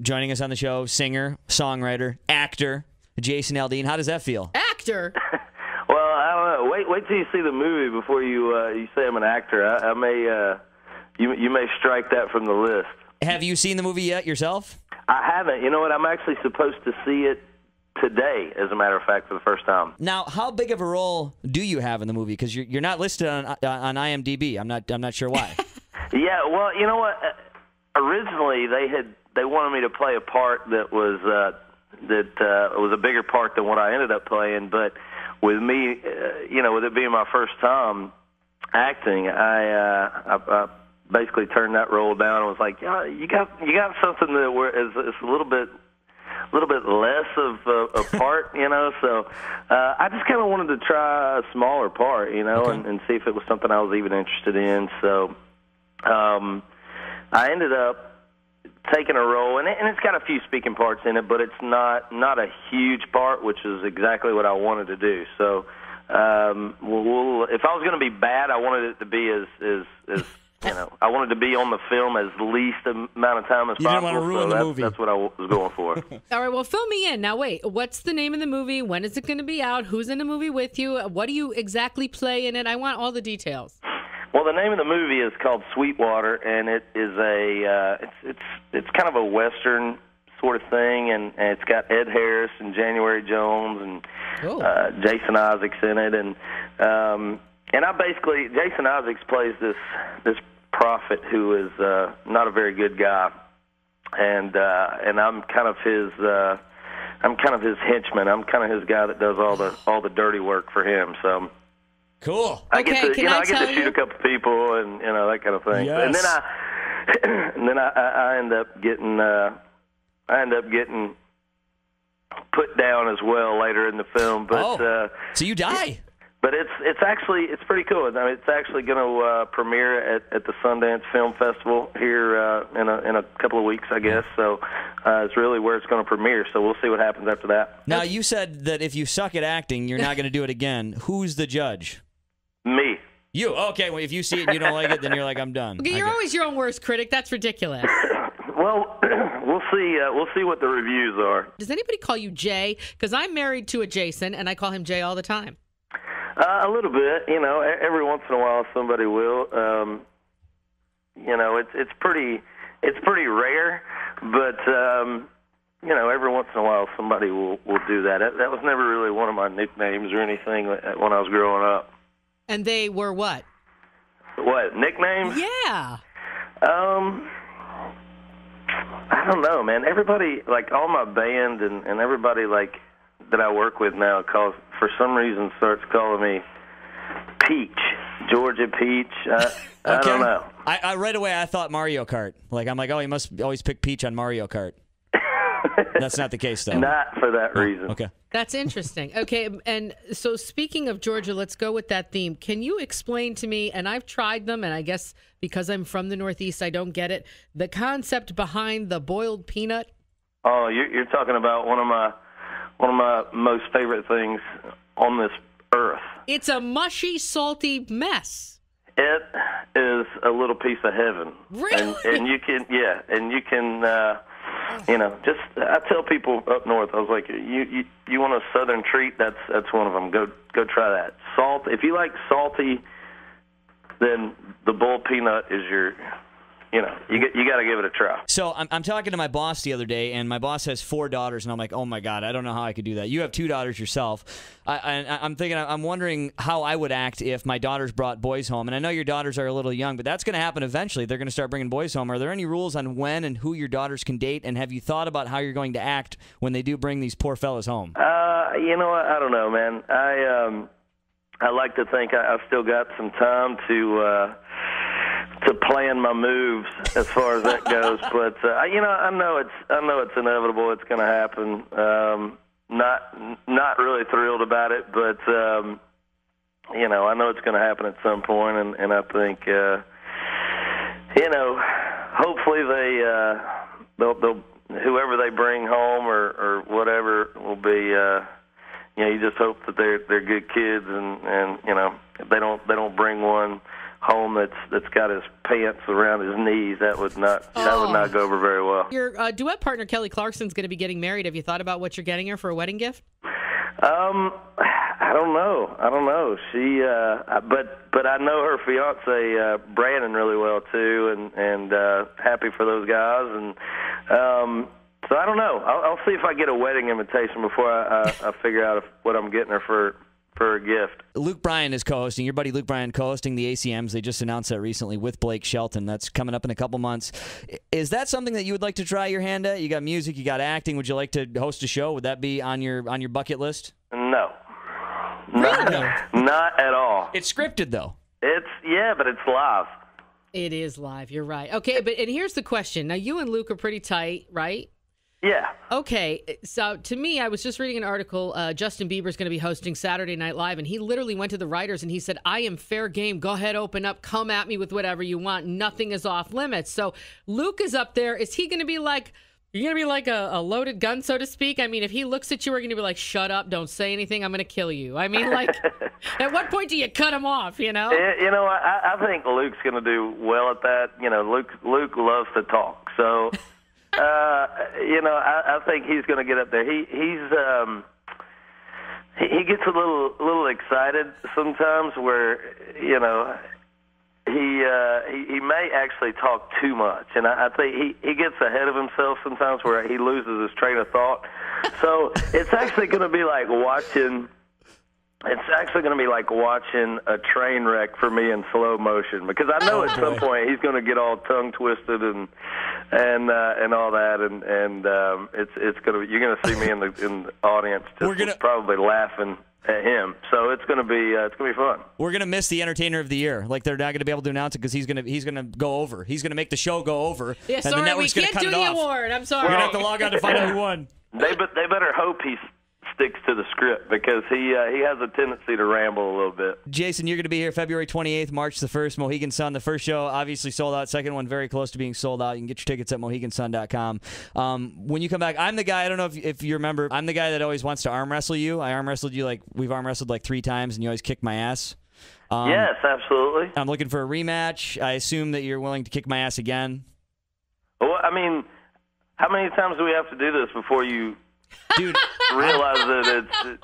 Joining us on the show, singer, songwriter, actor, Jason Aldean. How does that feel? Actor? Well, I don't know. Wait till you see the movie before you say I'm an actor. I may you may strike that from the list. Have you seen the movie yet yourself? I haven't. You know what? I'm actually supposed to see it today, as a matter of fact, for the first time. Now, how big of a role do you have in the movie? Because you're not listed on IMDb. I'm not sure why. Yeah, well, you know what? Originally, they wanted me to play a part that was a bigger part than what I ended up playing. But with me, with it being my first time acting, I basically turned that role down and was like, yeah, you got something that is a little bit less of a part, So I just kind of wanted to try a smaller part, Okay. and see if it was something I was even interested in. So I ended up taking a role, and it's got a few speaking parts in it, but it's not a huge part, which is exactly what I wanted to do. So if I was going to be bad, I wanted it to be as I wanted to be on the film as least amount of time as possible. You didn't want to ruin the movie. That's what I was going for. All right, well, fill me in. Now, wait, what's the name of the movie? When is it going to be out? Who's in the movie with you? What do you exactly play in it? I want all the details. Well, the name of the movie is called Sweetwater, and it is it's kind of a Western sort of thing, and it's got Ed Harris and January Jones and Jason Isaacs in it, and Jason Isaacs plays this prophet who is not a very good guy, and I'm kind of his henchman. I'm kind of his guy that does all the dirty work for him. So cool. I get to shoot a couple people and that kind of thing. Yes. And then I end up getting put down as well later in the film. But so you die. But it's pretty cool. I mean, it's actually going to premiere at the Sundance Film Festival here in a couple of weeks, I guess. So it's really where it's going to premiere. So we'll see what happens after that. Now, you said that if you suck at acting, you're not going to do it again. Who's the judge? Me. You. Okay. Well, if you see it and you don't like it, then you're like, I'm done. Okay, you're always your own worst critic. That's ridiculous. Well, we'll see. We'll see what the reviews are. Does anybody call you Jay? Because I'm married to a Jason, and I call him Jay all the time. A little bit, every once in a while somebody will. It's pretty rare, but every once in a while somebody will do that. That was never really one of my nicknames or anything when I was growing up. And they were what? What, nicknames? Yeah. I don't know, man. Everybody, like all my band and everybody that I work with now for some reason starts calling me Peach, Georgia Peach. I don't know. I right away I thought Mario Kart. I'm like, oh, he must always pick Peach on Mario Kart. That's not the case, though. Not for that reason. Okay. That's interesting. Okay, and so speaking of Georgia, let's go with that theme. Can you explain to me, and I've tried them, and I guess because I'm from the Northeast, I don't get it, the concept behind the boiled peanut? Oh, you're talking about one of my most favorite things on this earth. It's a mushy, salty mess. It is a little piece of heaven. Really? And you can, I tell people up north, I was like, you want a southern treat? That's one of them. Go try that. Salt. If you like salty, then the boiled peanut is your. You got to give it a try. So I'm talking to my boss the other day, and my boss has 4 daughters, and I'm like, oh my God, I don't know how I could do that. You have 2 daughters yourself. I'm wondering how I would act if my daughters brought boys home. And I know your daughters are a little young, but that's going to happen eventually. They're going to start bringing boys home. Are there any rules on when and who your daughters can date? And have you thought about how you're going to act when they do bring these poor fellas home? I don't know, man. I like to think I've still got some time to plan my moves as far as that goes, but I know it's inevitable. It's going to happen. Not really thrilled about it, but I know it's going to happen at some point, and I think hopefully they'll whoever they bring home or whatever will be. You just hope that they're good kids, and if they don't bring one home that's got his pants around his knees. That would not go over very well. Your duet partner Kelly Clarkson's going to be getting married. Have you thought about what you're getting her for a wedding gift? I don't know. She, but I know her fiance Brandon really well too, and happy for those guys. And so I don't know. I'll see if I get a wedding invitation before I figure out what I'm getting her for a gift. Luke Bryan is co-hosting. Your buddy Luke Bryan co-hosting the ACMs. They just announced that recently with Blake Shelton. That's coming up in a couple months. Is that something that you would like to try your hand at? You got music, you got acting. Would you like to host a show? Would that be on your bucket list? No. Really? Not at all. It's scripted though. But it's live. It is live. You're right. Okay, and here's the question. Now you and Luke are pretty tight, right? Yeah. Okay, so to me, I was just reading an article. Justin Bieber's going to be hosting Saturday Night Live, and he literally went to the writers and he said, I am fair game. Go ahead, open up. Come at me with whatever you want. Nothing is off limits. So Luke is up there. Is he going to be like, you're going to be like a loaded gun, so to speak? I mean, if he looks at you, we're going to be like, shut up, don't say anything, I'm going to kill you. I mean, like, at what point do you cut him off, you know? I think Luke's going to do well at that. Luke loves to talk. So... I think he's going to get up there. He gets a little excited sometimes, where he may actually talk too much, and I think he gets ahead of himself sometimes, where he loses his train of thought. So it's actually going to be like watching. It's actually going to be like watching a train wreck for me in slow motion, because I know at some point he's going to get all tongue twisted and all that, and it's going to, you're going to see me in the audience just probably laughing at him. So it's going to be fun. We're going to miss the Entertainer of the Year. Like, they're not going to be able to announce it because he's going to go over. He's going to make the show go over. Yeah, and sorry, the network's we going to can't cut do it the off. award. I'm sorry. We're going to have to log on to find out who won. They better hope he sticks to the script, because he has a tendency to ramble a little bit. Jason, you're going to be here February 28th, March the 1st, Mohegan Sun. The first show obviously sold out. Second one very close to being sold out. You can get your tickets at mohegansun.com. When you come back, I'm the guy, I don't know if you remember, I'm the guy that always wants to arm wrestle you. I arm wrestled you, we've arm wrestled 3 times, and you always kick my ass. Yes, absolutely. I'm looking for a rematch. I assume that you're willing to kick my ass again. Well, I mean, how many times do we have to do this before you realize that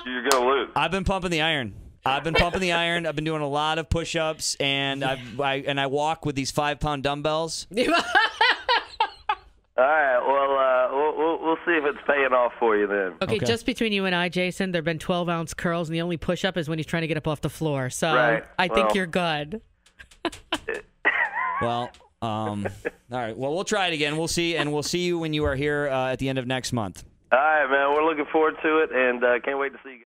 you're going to lose? I've been pumping the iron. I've been doing a lot of push-ups, and I walk with these 5-pound dumbbells. All right. Well, we'll see if it's paying off for you then. Okay, just between you and I, Jason, there have been 12-ounce curls, and the only push-up is when he's trying to get up off the floor. So right. I think you're good. Well, all right. Well, we'll try it again. We'll see, and we'll see you when you are here at the end of next month. All right, man. We're looking forward to it, and can't wait to see you.